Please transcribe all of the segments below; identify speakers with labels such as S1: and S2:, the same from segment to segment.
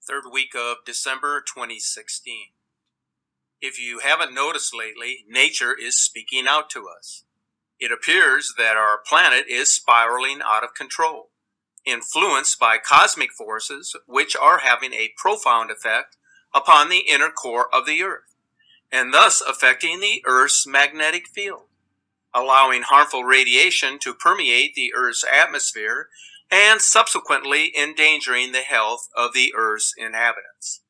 S1: third week of December 2016. If you haven't noticed lately, nature is speaking out to us. It appears that our planet is spiraling out of control, influenced by cosmic forces which are having a profound effect upon the inner core of the Earth, and thus affecting the Earth's magnetic field, allowing harmful radiation to permeate the Earth's atmosphere and subsequently endangering the health of the Earth's inhabitants.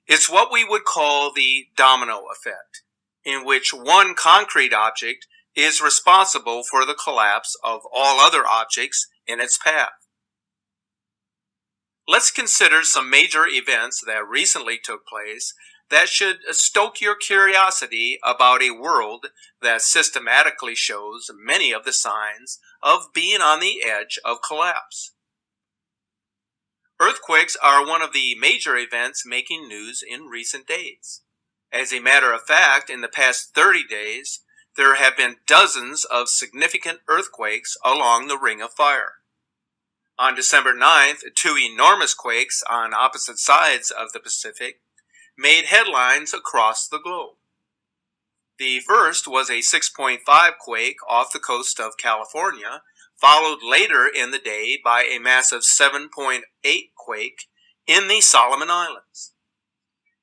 S1: It's what we would call the domino effect, in which one concrete object is responsible for the collapse of all other objects in its path. Let's consider some major events that recently took place that should stoke your curiosity about a world that systematically shows many of the signs of being on the edge of collapse. Earthquakes are one of the major events making news in recent days. As a matter of fact, in the past 30 days, there have been dozens of significant earthquakes along the Ring of Fire. On December 9th, two enormous quakes on opposite sides of the Pacific made headlines across the globe. The first was a 6.5 quake off the coast of California, followed later in the day by a massive 7.8 quake in the Solomon Islands.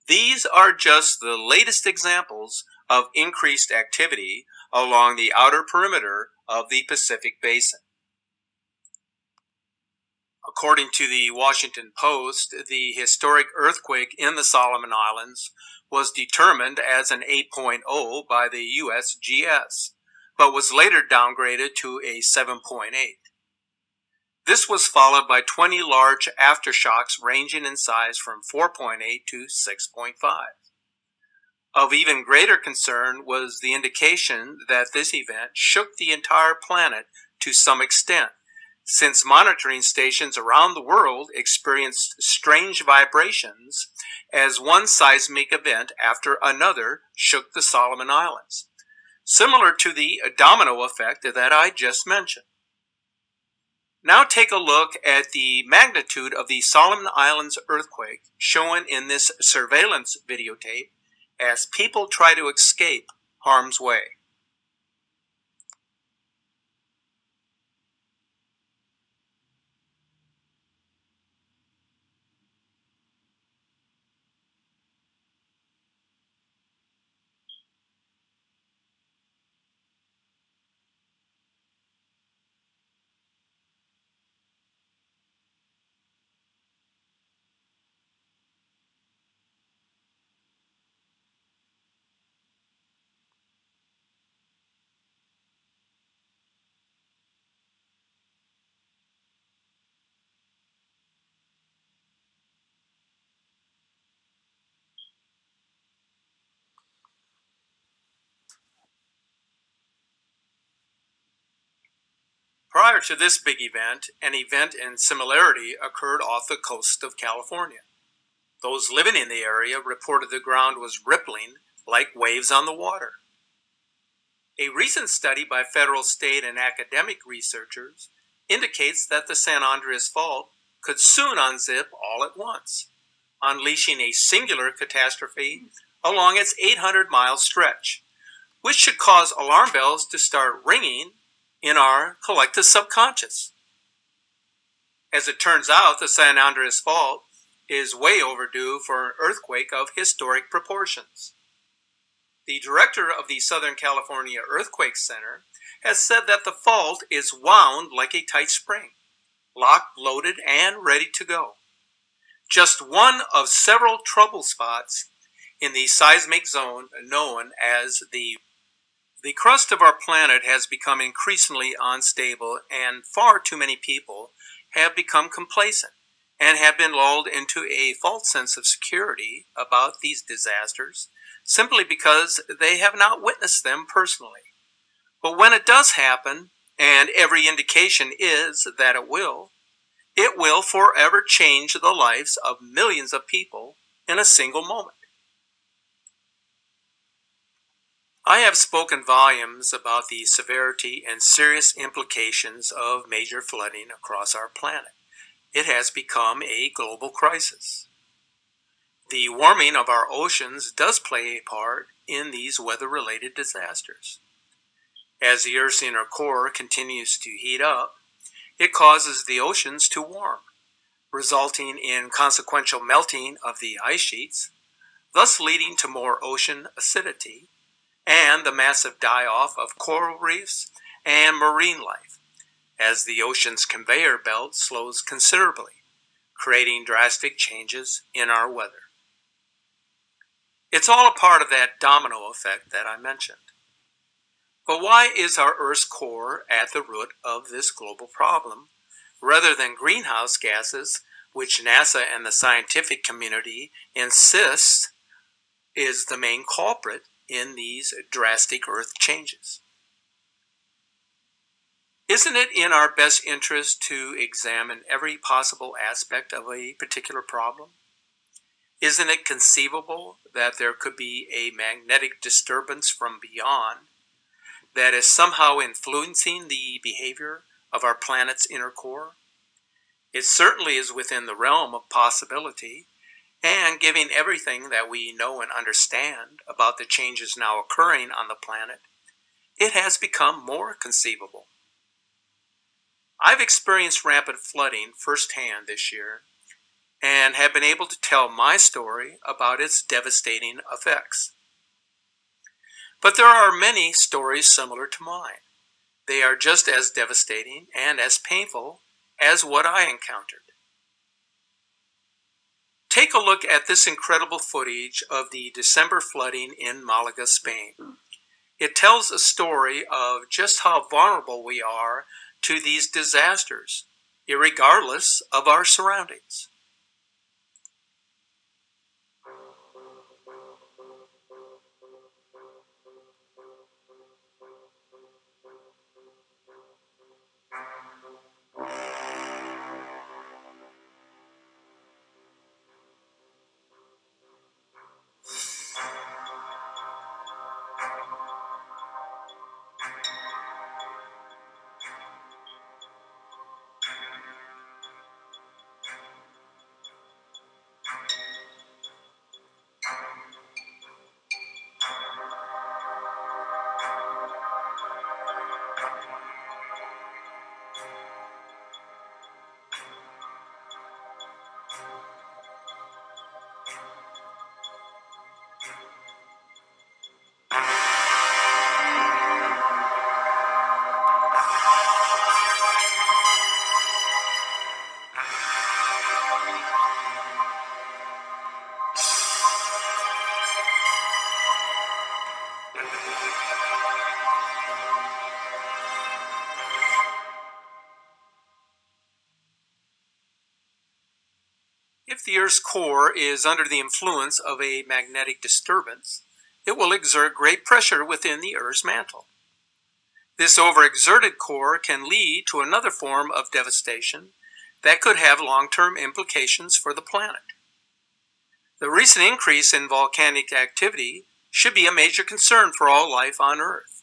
S1: These are just the latest examples of increased activity along the outer perimeter of the Pacific Basin. According to the Washington Post, the historic earthquake in the Solomon Islands was determined as an 8.0 by the USGS, but was later downgraded to a 7.8. This was followed by 20 large aftershocks ranging in size from 4.8 to 6.5. Of even greater concern was the indication that this event shook the entire planet to some extent, since monitoring stations around the world experienced strange vibrations as one seismic event after another shook the Solomon Islands, similar to the domino effect that I just mentioned. Now take a look at the magnitude of the Solomon Islands earthquake shown in this surveillance videotape as people try to escape harm's way. Prior to this big event, an event in similarity occurred off the coast of California. Those living in the area reported the ground was rippling like waves on the water. A recent study by federal, state, and academic researchers indicates that the San Andreas Fault could soon unzip all at once, unleashing a singular catastrophe along its 800-mile stretch, which should cause alarm bells to start ringing in our collective subconscious. As it turns out, the San Andreas Fault is way overdue for an earthquake of historic proportions. The director of the Southern California Earthquake Center has said that the fault is wound like a tight spring, locked, loaded, and ready to go. Just one of several trouble spots in the seismic zone known as the crust of our planet has become increasingly unstable, and far too many people have become complacent and have been lulled into a false sense of security about these disasters simply because they have not witnessed them personally. But when it does happen, and every indication is that it will forever change the lives of millions of people in a single moment. I have spoken volumes about the severity and serious implications of major flooding across our planet. It has become a global crisis. The warming of our oceans does play a part in these weather-related disasters. As the Earth's inner core continues to heat up, it causes the oceans to warm, resulting in consequential melting of the ice sheets, thus leading to more ocean acidity and the massive die-off of coral reefs and marine life, as the ocean's conveyor belt slows considerably, creating drastic changes in our weather. It's all a part of that domino effect that I mentioned. But why is our Earth's core at the root of this global problem, rather than greenhouse gases, which NASA and the scientific community insist is the main culprit in these drastic Earth changes? Isn't it in our best interest to examine every possible aspect of a particular problem? Isn't it conceivable that there could be a magnetic disturbance from beyond that is somehow influencing the behavior of our planet's inner core? It certainly is within the realm of possibility, and given everything that we know and understand about the changes now occurring on the planet, it has become more conceivable. I've experienced rapid flooding firsthand this year, and have been able to tell my story about its devastating effects. But there are many stories similar to mine. They are just as devastating and as painful as what I encountered. Take a look at this incredible footage of the December flooding in Malaga, Spain. It tells a story of just how vulnerable we are to these disasters, irregardless of our surroundings. If the Earth's core is under the influence of a magnetic disturbance, it will exert great pressure within the Earth's mantle. This overexerted core can lead to another form of devastation that could have long-term implications for the planet. The recent increase in volcanic activity should be a major concern for all life on Earth.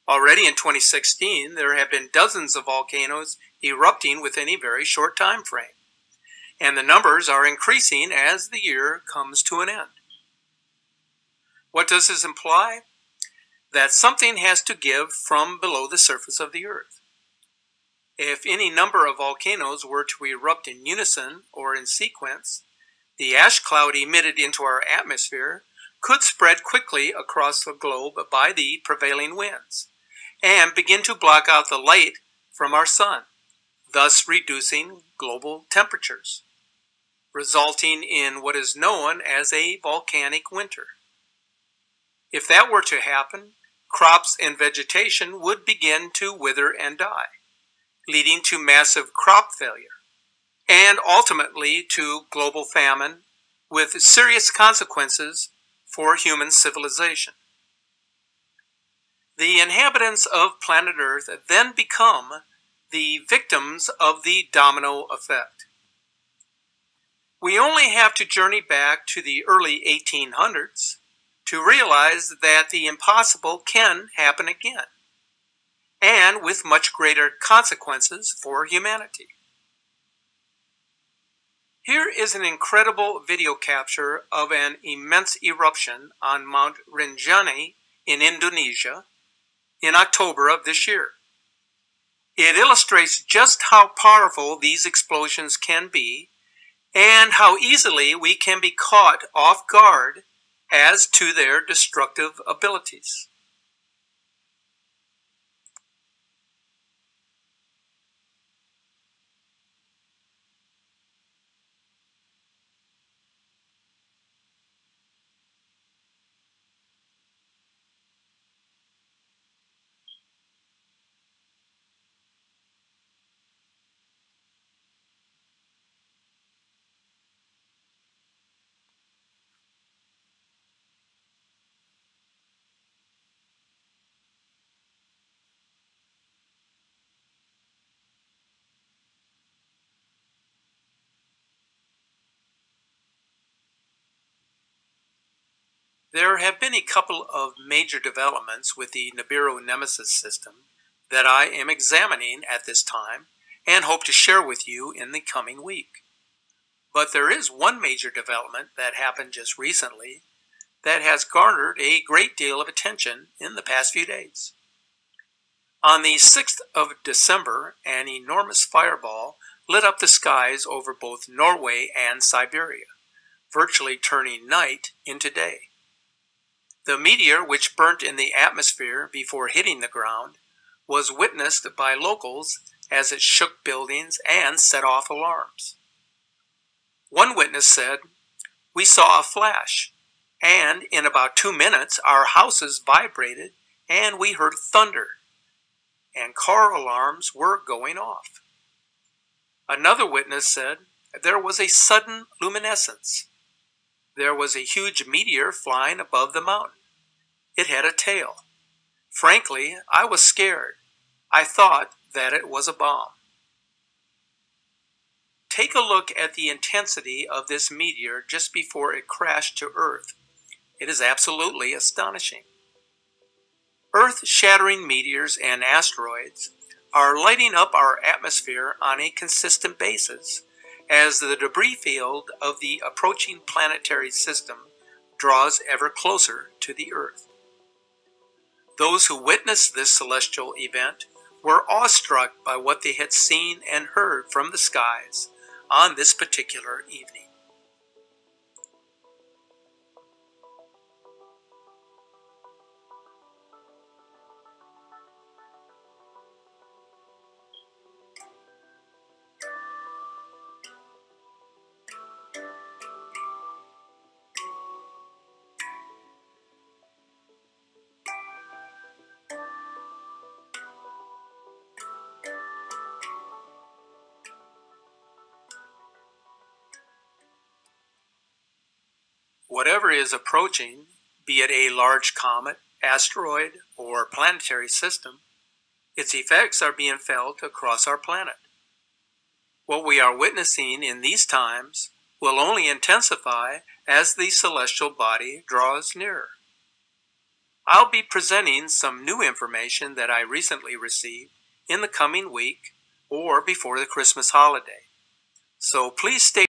S1: Already in 2016, there have been dozens of volcanoes erupting within a very short time frame, and the numbers are increasing as the year comes to an end. What does this imply? That something has to give from below the surface of the Earth. If any number of volcanoes were to erupt in unison or in sequence, the ash cloud emitted into our atmosphere could spread quickly across the globe by the prevailing winds and begin to block out the light from our sun, thus reducing global temperatures, resulting in what is known as a volcanic winter. If that were to happen, crops and vegetation would begin to wither and die, leading to massive crop failure, and ultimately to global famine with serious consequences for human civilization. The inhabitants of planet Earth then become the victims of the domino effect. We only have to journey back to the early 1800s to realize that the impossible can happen again, and with much greater consequences for humanity. Here is an incredible video capture of an immense eruption on Mount Rinjani in Indonesia in October of this year. It illustrates just how powerful these explosions can be and how easily we can be caught off guard as to their destructive abilities. There have been a couple of major developments with the Nibiru Nemesis system that I am examining at this time and hope to share with you in the coming week. But there is one major development that happened just recently that has garnered a great deal of attention in the past few days. On the 6th of December, an enormous fireball lit up the skies over both Norway and Siberia, virtually turning night into day. The meteor, which burnt in the atmosphere before hitting the ground, was witnessed by locals as it shook buildings and set off alarms. One witness said, "We saw a flash, and in about 2 minutes our houses vibrated and we heard thunder, and car alarms were going off." Another witness said, "There was a sudden luminescence. There was a huge meteor flying above the mountain. It had a tail. Frankly, I was scared. I thought that it was a bomb." Take a look at the intensity of this meteor just before it crashed to Earth. It is absolutely astonishing. Earth-shattering meteors and asteroids are lighting up our atmosphere on a consistent basis as the debris field of the approaching planetary system draws ever closer to the Earth. Those who witnessed this celestial event were awestruck by what they had seen and heard from the skies on this particular evening. Whatever is approaching, be it a large comet, asteroid, or planetary system, its effects are being felt across our planet. What we are witnessing in these times will only intensify as the celestial body draws nearer. I'll be presenting some new information that I recently received in the coming week or before the Christmas holiday. So please stay